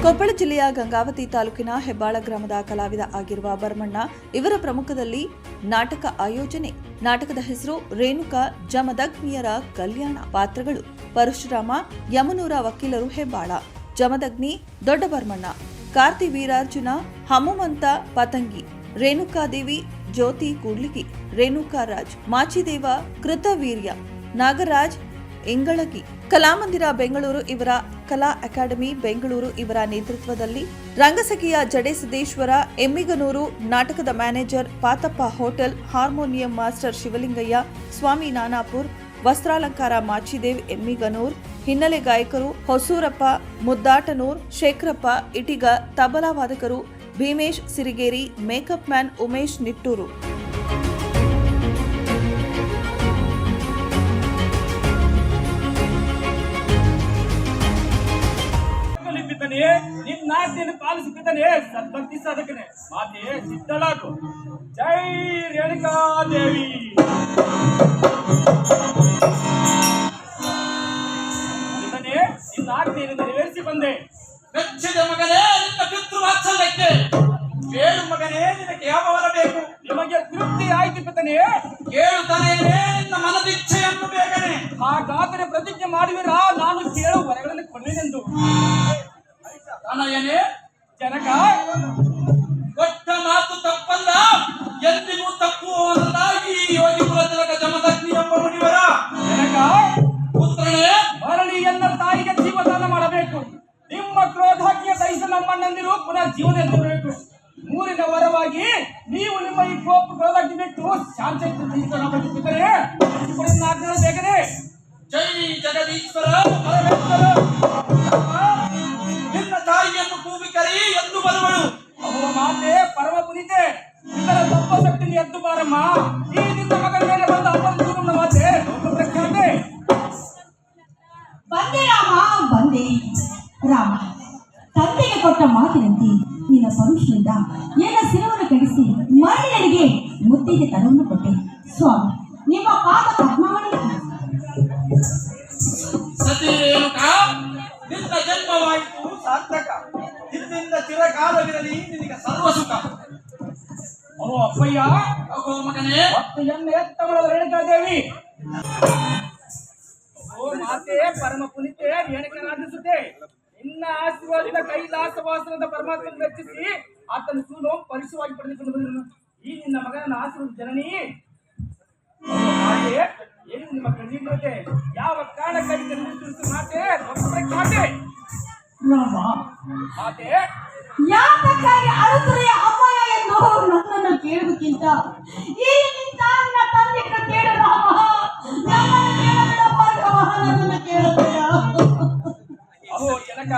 ಕೊಪ್ಪಳ ಜಿಲ್ಲೆಯ ಗಂಗಾವತಿ ತಾಲೂಕಿನ ಹೆಬ್ಬಾಳ ಗ್ರಾಮದ ಕಲಾವಿದ ಆಗಿರುವ ಭರಮಣ್ಣ ಇವರ ಪ್ರಮುಖದಲ್ಲಿ ನಾಟಕ ಆಯೋಜನೆ. ನಾಟಕದ ಹೆಸರು ರೇಣುಕಾ ಜಮದಗ್ನಿಯರ ಕಲ್ಯಾಣ. ಪಾತ್ರಗಳು ಪರಶುರಾಮ, ಯಮನೂರ ವಕೀಲರು ಹೆಬ್ಬಾಳ, ಜಮದಗ್ನಿ ದೊಡ್ಡ ಭರಮಣ್ಣ, ಕಾರ್ತಿ ವೀರಾರ್ಜುನ, ಹನುಮಂತ ಪತಂಗಿ, ರೇಣುಕಾದೇವಿ ಜ್ಯೋತಿ ಕೂಡ್ಲಿಗಿ, ರೇಣುಕಾ ರಾಜ್, ಮಾಚಿದೇವ ಕೃತವೀರ್ಯ, ನಾಗರಾಜ್ ಇಂಗಳಗಿ. ಕಲಾಮಂದಿರ ಬೆಂಗಳೂರು ಇವರ ಕಲಾ ಅಕಾಡೆಮಿ ಬೆಂಗಳೂರು ಇವರ ನೇತೃತ್ವದಲ್ಲಿ, ರಂಗಸಖಿಯ ಜಡೇಸಿದ್ದೇಶ್ವರ ಎಮ್ಮಿಗನೂರು, ನಾಟಕದ manager Patappa hotel, harmonium master Shivalingayya, Swami Nanapur, ವಸ್ತ್ರಾಲಂಕಾರ ಮಾಚಿದೇವ್ ಎಮ್ಮಿಗನೂರ್, ಹಿನ್ನೆಲೆ ಗಾಯಕರು ಹೊಸೂರಪ್ಪ ಮುದ್ದಾಟನೂರ್, ಶೇಖರಪ್ಪ ಇಟಿಗ, ತಬಲಾ ವಾದಕರು ಭೀಮೇಶ್ ಸಿರಿಗೇರಿ, ಮೇಕಪ್ ಮ್ಯಾನ್ ಉಮೇಶ್ ನಿಟ್ಟೂರು. ನಿನ್ನಾಜ್ಞೆಯನ್ನು ಪಾಲಿಸುತ್ತಿದ್ದಾನೆ ಸದ್ಭಕ್ತಿ ಸಾಧಕನೇ. ಮಾತೆ ಸಿದ್ಧಳಾಗು. ಜೈ ರೇಣುಕಾದೇವಿ. ನಿನ್ನಾಜ್ಞೆಯನ್ನು ನೆರವೇರಿಸಿ ಬಂದೆ. ಮೆಚ್ಚಿದ ಮಗನೇ ನಿನ್ನ ಪಿತೃವಾತ್ಸಲ್ಯಕ್ಕೆ ಕೇಳು ಮಗನೇ, ನಿನಗೆ ಯಾವ ವರ ಬೇಕು? ನಿಮಗೆ ತೃಪ್ತಿ ಆಯ್ತು ಪಿತನೇ. ಕೇಳುತ್ತಾನೆ ನಿನ್ನ ಮನದಿಚ್ಛೆಯನ್ನು ಬೇಗನೆ. ಹಾಗಾದರೆ ಪ್ರತಿಜ್ಞೆ ಮಾಡುವಿರಾ? ನಾನು ಕೇಳುವ ವರಗಳನ್ನು ಕೊನೆಯೆಂದು. ತನಯನೇ ಜನಕ, ಕೊಟ್ಟ ಮಾತು ತಪ್ಪಲ್ಲ, ಎಂದಿಗೂ ತಪ್ಪುವವನದಾಗಿ ಯೋಗಿ ಕುಲತಿಲಕ ಜಮದಗ್ನಿ ಎಂಬ ಮುನಿವರ ಜನಕ ಪುತ್ರನೇ, ಮರಳಿ ಎನ್ನ ತಾಯಿಗೆ ಜೀವದಾನ ಮಾಡಬೇಕು. ನಿಮ್ಮ ಕ್ರೋಧಾಜ್ಞೆ ಸಹಿಸ ನಮ್ಮಣ್ಣಂದಿರು ಪುನಃ ಜೀವನ ಎತ್ತಬೇಕು. ಮೂರಿನ ವರವಾಗಿ ನೀವು ನಿಮ್ಮ ಈ ಕ್ರೋಧಾಜ್ಞೆ ಬಿಟ್ಟು ಶಾಂತಿ ಬೇಕನೆ. ಜೈ ಜಗದೀಶ್ವರ. ನಿನ್ನ ತಾಯಿಯನ್ನು ಕೂಗಿ ಕರಿ ಎಂದು ಬರುವಳು. ಅವರ ಮಾತೆ ಪರಮ ಪುನೀತೆ. ಇದರ ತಪ್ಪ ಶಕ್ತಿ ಎದ್ದು ಬಾರಮ್ಮ. ಈ ನಿನ್ನ ಮಗನ ಮೇಲೆ ಬಂದ ಅಪರ ಮಾತೆ ಪ್ರಖ್ಯಾತೆ. ಬಂದೆ ರಾಮ, ಬಂದೆ ರಾಮ. ತಂದೆಗೆ ಕೊಟ್ಟ ಮಾತಿನಂತೆ ನಿನ್ನ ಪರುಷನಿಂದ ಎಲ್ಲ ಸಿರವನ್ನು ಕಳಿಸಿ ಮರಳಿಗೆ ಮುತ್ತಿಗೆ ತರವನ್ನು ಕೊಟ್ಟೆ. ಸ್ವಾಮಿ, ನಿಮ್ಮ ಪಾದ ಪದ್ಮಾವಳಿ. ಸತಿ ರೇಣುಕಾ, ನಿನ್ನ ಜನ್ಮವಾಯಿತು ಸಾರ್ಥಕ. ನಿನ್ನಿಂದ ಚಿರಕಾಲವಿರಲಿ ನಿನಗೆ ಸರ್ವ ಸುಖ. ಓ ಅಪ್ಪಯ್ಯ, ಅಗೋ ಮಗನೇ, ಮತ್ತು ಎನ್ನ ಎತ್ತಮಳ ರೇಣುಕಾದೇವಿ. ಓ ಮಾತೆ ಪರಮ ಪುನೀತೆ ರೇಣುಕ ರಾಜಿಸುತ್ತೆ. ನಿನ್ನ ಆಶೀರ್ವಾದದ ಕೈಲಾಸವಾಸನದ ಪರಮಾತ್ಮನ ಮೆಚ್ಚಿಸಿ ಆತನ ಸೂನು ಪರಿಶುವಾಗಿ ಪಡೆದುಕೊಂಡು ಬಂದನು. ಈ ನಿನ್ನ ಮಗನ ಆಶೀರ್ವಾದ ಜನನಿ. ಮಾತೆ, ಏನು ನಿಮ್ಮ ಕಣ್ಣೀರುತ್ತೆ? ಯಾವ ಕಾರಣಕ್ಕಾಗಿ ಕಣ್ಣೀರಿಸಿ ಮಾತೆ ಮಾತೆ ರಾಮ, ಮಾತೆ ಯಾತಕ್ಕಾಗಿ ಅಳುತ್ತರೆಯ ಅಮ್ಮಯ್ಯ ಎಂದು ನನ್ನನ್ನು ಕೇಳುವುದಕ್ಕಿಂತ ಈ ನಿಂತ ನನ್ನ ತಂದೆ ಕೇಳು ರಾಮ. ನನ್ನನ್ನು ಕೇಳಬೇಡ ಭಾರ್ಗವ, ನನ್ನನ್ನು ಕೇಳಬೇಡ. ಅಹೋ ಜನಕ,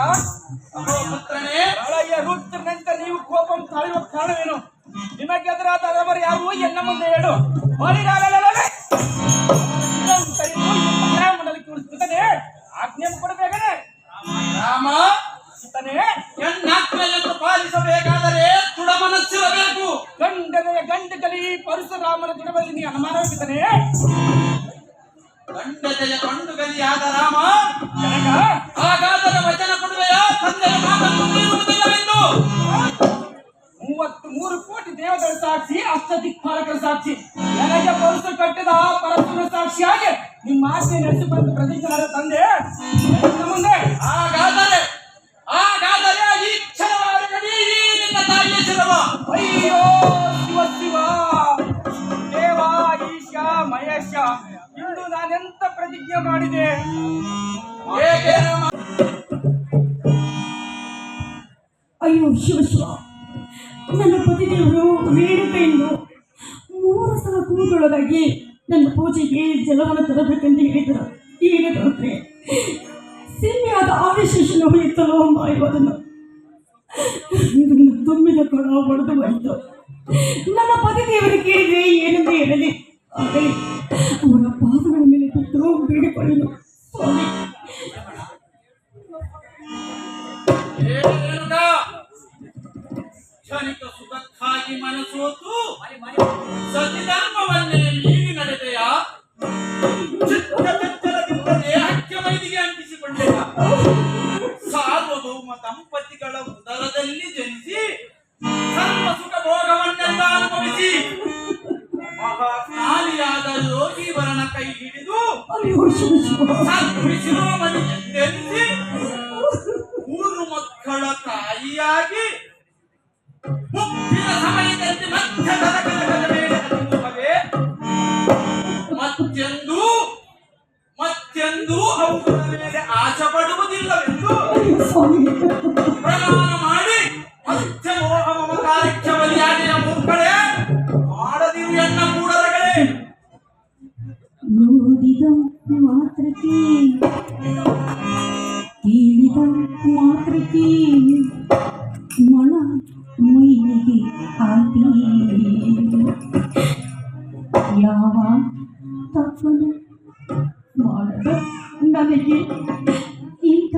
ಅಗೋ ಪುತ್ರನೇ, ಪ್ರಳಯ ರುದ್ರನಂತೆ ನೀವು ಕೋಪ ತಾಳುವ ಕಾರಣವೇನು? ನಿಮಗೆ ಎದುರಾದ ಅವರು ಯಾರು ಎನ್ನ ಮುಂದೆ ಹೇಳು. ಆಜ್ಞೆ ಕೊಡಬೇಕನೆ. ರಾಮ, ಎನ್ನಾಜ್ಞೆಯನ್ನು ಪಾಲಿಸಬೇಕಾದರೆ ದೃಢ ಮನಸ್ಸಿರಬೇಕು. ಗಂಡಗಲಿ ಪರಶುರಾಮನ ದೃಢದಲ್ಲಿ ನೀ ಅನುಮಾನವಿದ್ದಾನೆ. ಗಂಡತೆಯ ಗಂಡುಗಲಿಯಾದ ರಾಮ, ಜನಕ, ಹಾಗಾದರೆ ವಚನ ಕೊಡುವೆಯ? ತಂದೆಯ ಮಾತನ್ನು ಮೀರುವುದಿಲ್ಲವೆಂದು. 33 ಕೋಟಿ ದೇವತೆಗಳ ಸಾಕ್ಷಿ, ಅಷ್ಟದಿಕ್ಪಾಲಕರ ಸಾಕ್ಷಿ, ನನಗೆ ಪರಶು ಕಟ್ಟಿದ ಪರಶುರ ಸಾಕ್ಷಿಯಾಗಿ ನಿಮ್ಮ ಆಜ್ಞೆ ನಡೆಸಿಕೊಂಡು ಪ್ರತಿಜ್ಞೆ ಮಾಡಿದ ತಂದೆ ಮುಂದೆ. ಹಾಗಾದರೆ ಈ ಕ್ಷಣವಾಗಲಿ ನಿನ್ನ ತಾಯಿಯ ಶಿರವ. ಅಯ್ಯೋ ಶಿವ ಶಿವ, ದೇವ ಈಶ ಮಹೇಶ, ಇಂದು ನಾನೆಂತ ಪ್ರತಿಜ್ಞೆ ಮಾಡಿದೆ? ಹೇಗೆ ರಾಮ? ಅಯ್ಯೋ ಶಿವ ಶಿವ, ನನ್ನ ಪತಿದೇವರು ರೇಣುಕೆಯನ್ನು 3 ಸಲ ಕೂದೊಳಗಾಗಿ ನನ್ನ ಪೂಜೆಗೆ ಜಲವನ್ನು ತರಬೇಕೆಂದು ಹೇಳಿದರು. ಹೇಳಿದ್ರೆ ಸಿಂಹಿಯಾದ ಆದಿಶೇಷನು ಹೋಯಿತಲೋ ಮಾಯುವುದನ್ನು ತುಂಬಿದ ಕೊಡ ಹೊಡೆದು ಬಂತು. ನನ್ನ ಪತಿದೇವರು ಕೇಳಿದ್ರೆ ಏನೆಂದು ಹೇಳಲಿ? ಆದರೆ ಅವರ ಪಾದಗಳ ಮೇಲೆ ಬಿದ್ದು ಬೇಡಿಕೊಳ್ಳಲು ಸ್ವಾಮಿ. ಕ್ಷಣಿಕ ಸುಖಕ್ಕಾಗಿ ಮನಸೋತು ಸತಿಧರ್ಮವನ್ನೇ ಮೀರಿ ನಡೆದೆಯ ಚಿತ್ತ ದೇಹಕ್ಕೆ ವೈದಿಗೆ ಅಂಟಿಸಿಕೊಂಡೆಯ ಸಾರ್ವಭೌಮ ದಂಪತಿಗಳ ಉದರದಲ್ಲಿ ಜನಿಸಿ ಸರ್ವ ಸುಖ ಭೋಗವನ್ನೆಲ್ಲ ಅನುಭವಿಸಿ ಮಹಾಜ್ಞಾನಿಯಾದ ಯೋಗೀವರನ ಕೈ ಹಿಡಿದು ಅಯ್ಯೋ ಶಿವ ಶಿವ. ಶಿರೋಮಣಿ ಎಂದೆನಿಸಿ 3 ಮಕ್ಕಳ ತಾಯಿಯಾಗಿ ಮುಪ್ಪಿನ ಸಮಯದಲ್ಲಿ ಮಧ್ಯದ ಕನಕದ ಮೇಲೆ ಹತ್ತುತ್ತವೆ. ಮತ್ತೆಂದೂ ಅವುಗಳ ಮೇಲೆ ಆಸೆ ಪಡುವುದಿಲ್ಲವೆಂದು ಸ್ವಾಮಿ ಪ್ರಮಾಣ ಮಾಡಿ ಮತ್ಯ ಮೋಹ ಮಮಕಾರಕ್ಕೆ ಬಲಿಯಾಗಿನ ಮೂರ್ಖಳೇ, ಮಾಡದಿರು ಎನ್ನ ಕೂಡಲಗಳೇ. ನೋಡಿದ ಮಾತ್ರಕ್ಕೆ ಕೇಳಿದ ಮಾತ್ರಕ್ಕೆ